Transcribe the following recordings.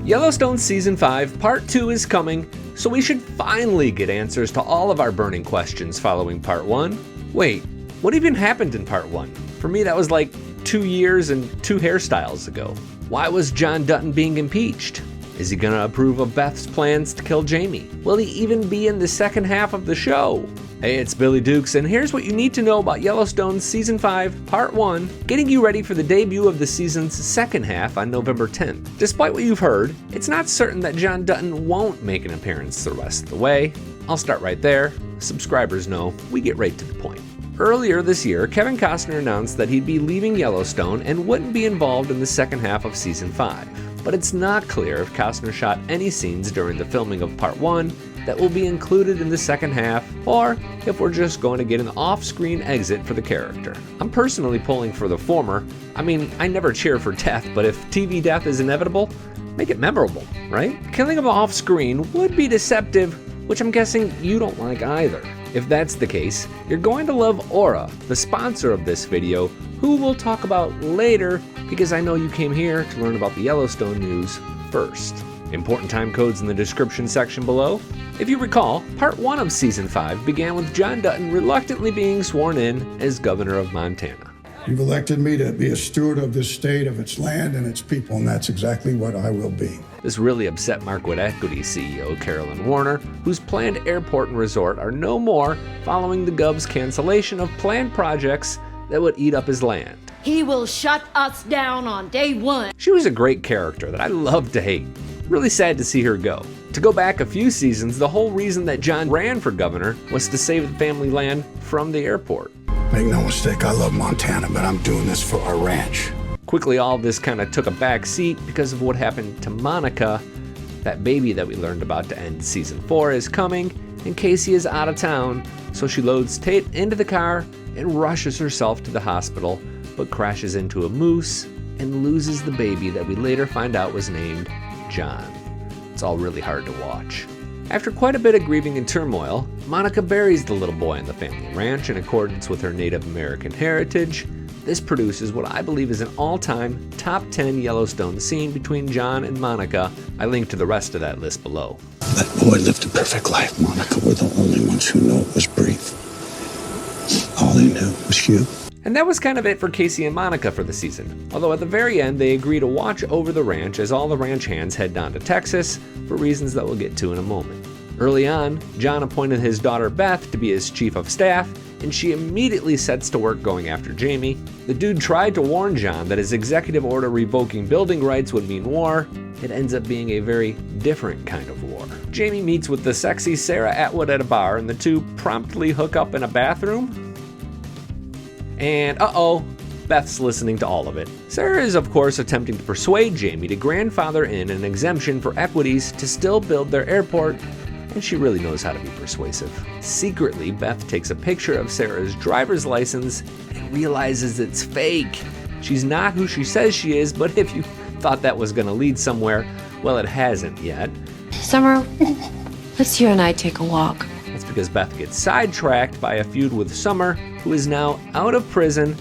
Yellowstone Season 5 Part 2 is coming, so we should finally get answers to all of our burning questions following Part 1. Wait, what even happened in Part 1? For me, that was like 2 years and 2 hairstyles ago. Why was John Dutton being impeached? Is he gonna approve of Beth's plans to kill Jamie? Will he even be in the second half of the show? Hey, it's Billy Dukes, and here's what you need to know about Yellowstone Season 5, Part 1, getting you ready for the debut of the season's second half on November 10th. Despite what you've heard, it's not certain that John Dutton won't make an appearance the rest of the way. I'll start right there. Subscribers know we get right to the point. Earlier this year, Kevin Costner announced that he'd be leaving Yellowstone and wouldn't be involved in the second half of Season 5. But it's not clear if Costner shot any scenes during the filming of Part 1 that will be included in the second half, or if we're just going to get an off-screen exit for the character. I'm personally pulling for the former. I mean, I never cheer for death, but if TV death is inevitable, make it memorable, right? Killing him off-screen would be deceptive, which I'm guessing you don't like either. If that's the case, you're going to love Aura, the sponsor of this video, who we'll talk about later because I know you came here to learn about the Yellowstone news first. Important time codes in the description section below. If you recall, Part 1 of Season 5 began with John Dutton reluctantly being sworn in as governor of Montana. You've elected me to be a steward of this state, of its land, and its people, and that's exactly what I will be. This really upset Markwood Equity CEO Carolyn Warner, whose planned airport and resort are no more following the Gov's cancellation of planned projects that would eat up his land. He will shut us down on day one. She was a great character that I loved to hate. Really sad to see her go. To go back a few seasons, the whole reason that John ran for governor was to save the family land from the airport. Make no mistake, I love Montana, but I'm doing this for our ranch. Quickly, all this kind of took a back seat because of what happened to Monica. That baby that we learned about to end Season 4 is coming, and Kayce is out of town, so she loads Tate into the car and rushes herself to the hospital, but crashes into a moose and loses the baby that we later find out was named John. It's all really hard to watch. After quite a bit of grieving and turmoil, Monica buries the little boy on the family ranch in accordance with her Native American heritage. This produces what I believe is an all-time top 10 Yellowstone scene between John and Monica. I link to the rest of that list below. That boy lived a perfect life, Monica. We're the only ones who know it was brief. All they knew was you. And that was kind of it for Kayce and Monica for the season. Although at the very end, they agree to watch over the ranch as all the ranch hands head down to Texas for reasons that we'll get to in a moment. Early on, John appointed his daughter Beth to be his chief of staff, and she immediately sets to work going after Jamie. The dude tried to warn John that his executive order revoking building rights would mean war. It ends up being a very different kind of war. Jamie meets with the sexy Sarah Atwood at a bar, and the two promptly hook up in a bathroom. And Beth's listening to all of it. Sarah is, of course, attempting to persuade Jamie to grandfather in an exemption for equities to still build their airport, and she really knows how to be persuasive. Secretly, Beth takes a picture of Sarah's driver's license and realizes it's fake. She's not who she says she is, but if you thought that was gonna lead somewhere, well, it hasn't yet. Summer, let's you and I take a walk. That's because Beth gets sidetracked by a feud with Summer, who is now out of prison.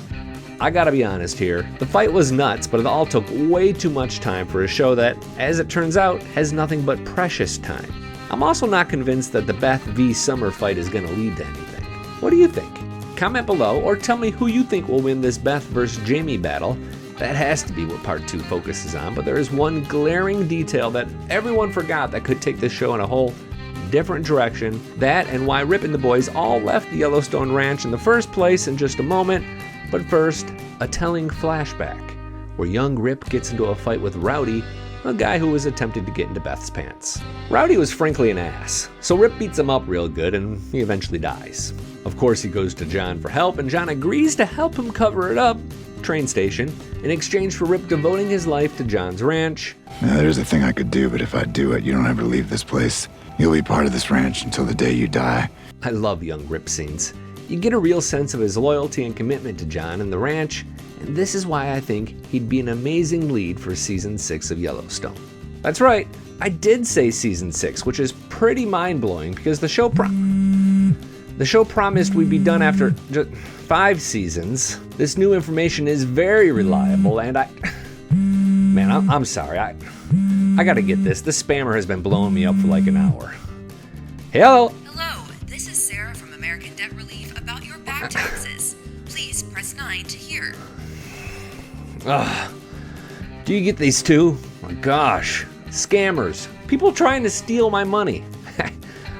I gotta be honest here, the fight was nuts, but it all took way too much time for a show that, as it turns out, has nothing but precious time. I'm also not convinced that the Beth v. Summer fight is gonna lead to anything. What do you think? Comment below or tell me who you think will win this Beth versus Jamie battle. That has to be what Part 2 focuses on, but there is one glaring detail that everyone forgot that could take this show in a whole different direction. That and why Rip and the boys all left the Yellowstone Ranch in the first place in just a moment. But first, a telling flashback where young Rip gets into a fight with Rowdy, a guy who was attempting to get into Beth's pants. Rowdy was frankly an ass, so Rip beats him up real good and he eventually dies. Of course, he goes to John for help, and John agrees to help him cover it up, train station, in exchange for Rip devoting his life to John's ranch. Now, there's a thing I could do, but if I do it, you don't have to leave this place. You'll be part of this ranch until the day you die. I love young Rip scenes. You get a real sense of his loyalty and commitment to John and the ranch, and this is why I think he'd be an amazing lead for Season 6 of Yellowstone. That's right, I did say Season 6, which is pretty mind-blowing because the show promised we'd be done after just 5 seasons. This new information is very reliable, and I'm sorry, I gotta get this. This spammer has been blowing me up for like an hour. Hello? Hello, this is Sarah from American Debt Relief about your back taxes. Please press 9 to hear. Ugh. Do you get these too? My gosh. Scammers. People trying to steal my money.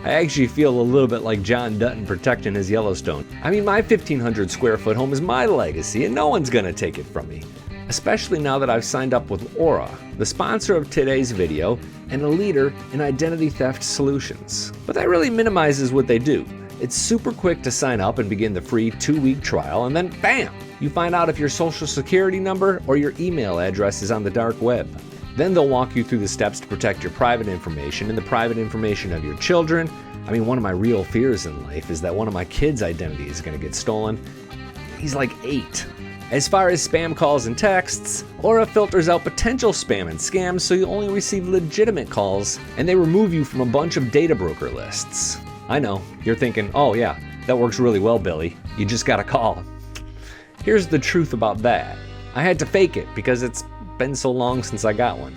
I actually feel a little bit like John Dutton protecting his Yellowstone. I mean, my 1,500 square foot home is my legacy and no one's gonna take it from me. Especially now that I've signed up with Aura, the sponsor of today's video and a leader in identity theft solutions. But that really minimizes what they do. It's super quick to sign up and begin the free 2-week trial, and then bam! You find out if your social security number or your email address is on the dark web. Then they'll walk you through the steps to protect your private information and the private information of your children. I mean, one of my real fears in life is that one of my kids' identity is going to get stolen. He's like 8. As far as spam calls and texts, Aura filters out potential spam and scams so you only receive legitimate calls, and they remove you from a bunch of data broker lists. I know, you're thinking, oh yeah, that works really well, Billy. You just got a call. Here's the truth about that. I had to fake it because it's been so long since I got one.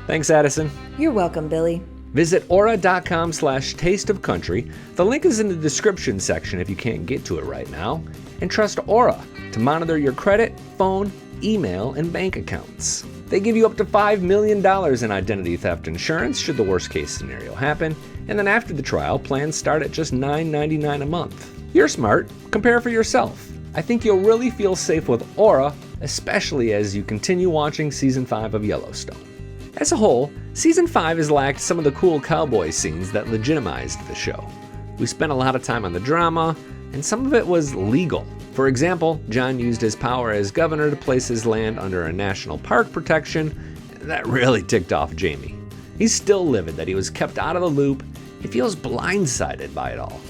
Thanks, Addison. You're welcome, Billy. Visit aura.com/tasteofcountry. The link is in the description section if you can't get to it right now. And trust Aura to monitor your credit, phone, email, and bank accounts. They give you up to $5 million in identity theft insurance should the worst case scenario happen. And then after the trial, plans start at just $9.99 a month. You're smart. Compare for yourself. I think you'll really feel safe with Aura, especially as you continue watching Season 5 of Yellowstone. As a whole, Season 5 has lacked some of the cool cowboy scenes that legitimized the show. We spent a lot of time on the drama, and some of it was legal. For example, John used his power as governor to place his land under a national park protection. That really ticked off Jamie. He's still livid that he was kept out of the loop. He feels blindsided by it all.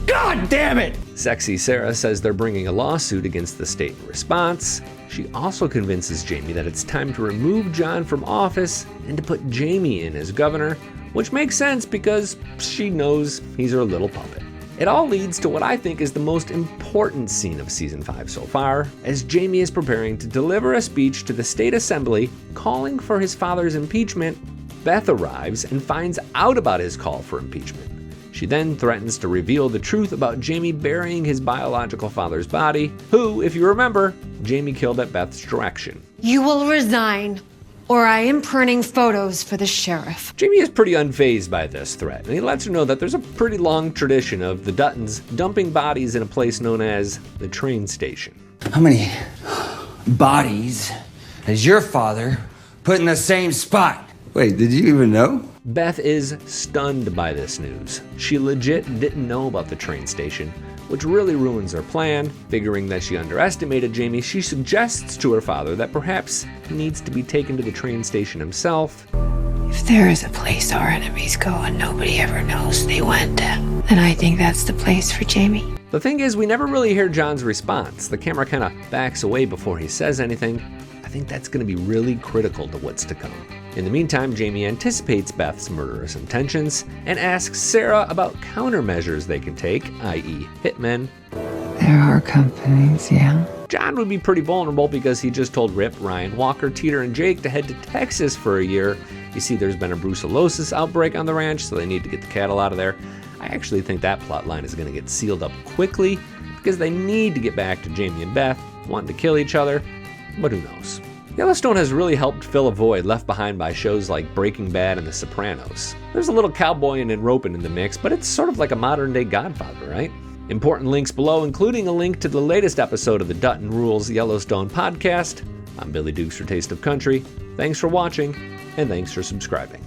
God damn it! Sexy Sarah says they're bringing a lawsuit against the state in response. She also convinces Jamie that it's time to remove John from office and to put Jamie in as governor, which makes sense because she knows he's her little puppet. It all leads to what I think is the most important scene of Season 5 so far, as Jamie is preparing to deliver a speech to the state assembly calling for his father's impeachment. Beth arrives and finds out about his call for impeachment. She then threatens to reveal the truth about Jamie burying his biological father's body, who, if you remember, Jamie killed at Beth's direction. You will resign, or I am printing photos for the sheriff. Jamie is pretty unfazed by this threat, and he lets her know that there's a pretty long tradition of the Duttons dumping bodies in a place known as the train station. How many bodies has your father put in the same spot? Wait, did you even know? Beth is stunned by this news. She legit didn't know about the train station, which really ruins her plan. Figuring that she underestimated Jamie, she suggests to her father that perhaps he needs to be taken to the train station himself. If there is a place our enemies go and nobody ever knows they went, then I think that's the place for Jamie. The thing is, we never really hear John's response. The camera kind of backs away before he says anything. I think that's going to be really critical to what's to come. In the meantime, Jamie anticipates Beth's murderous intentions and asks Sarah about countermeasures they can take, i.e. hitmen. There are companies, yeah. John would be pretty vulnerable because he just told Rip, Ryan, Walker, Teeter, and Jake to head to Texas for a year. You see, there's been a brucellosis outbreak on the ranch, so they need to get the cattle out of there. I actually think that plot line is going to get sealed up quickly because they need to get back to Jamie and Beth, wanting to kill each other, but who knows. Yellowstone has really helped fill a void left behind by shows like Breaking Bad and The Sopranos. There's a little cowboying and roping in the mix, but it's sort of like a modern-day Godfather, right? Important links below, including a link to the latest episode of the Dutton Rules Yellowstone podcast. I'm Billy Dukes for Taste of Country. Thanks for watching, and thanks for subscribing.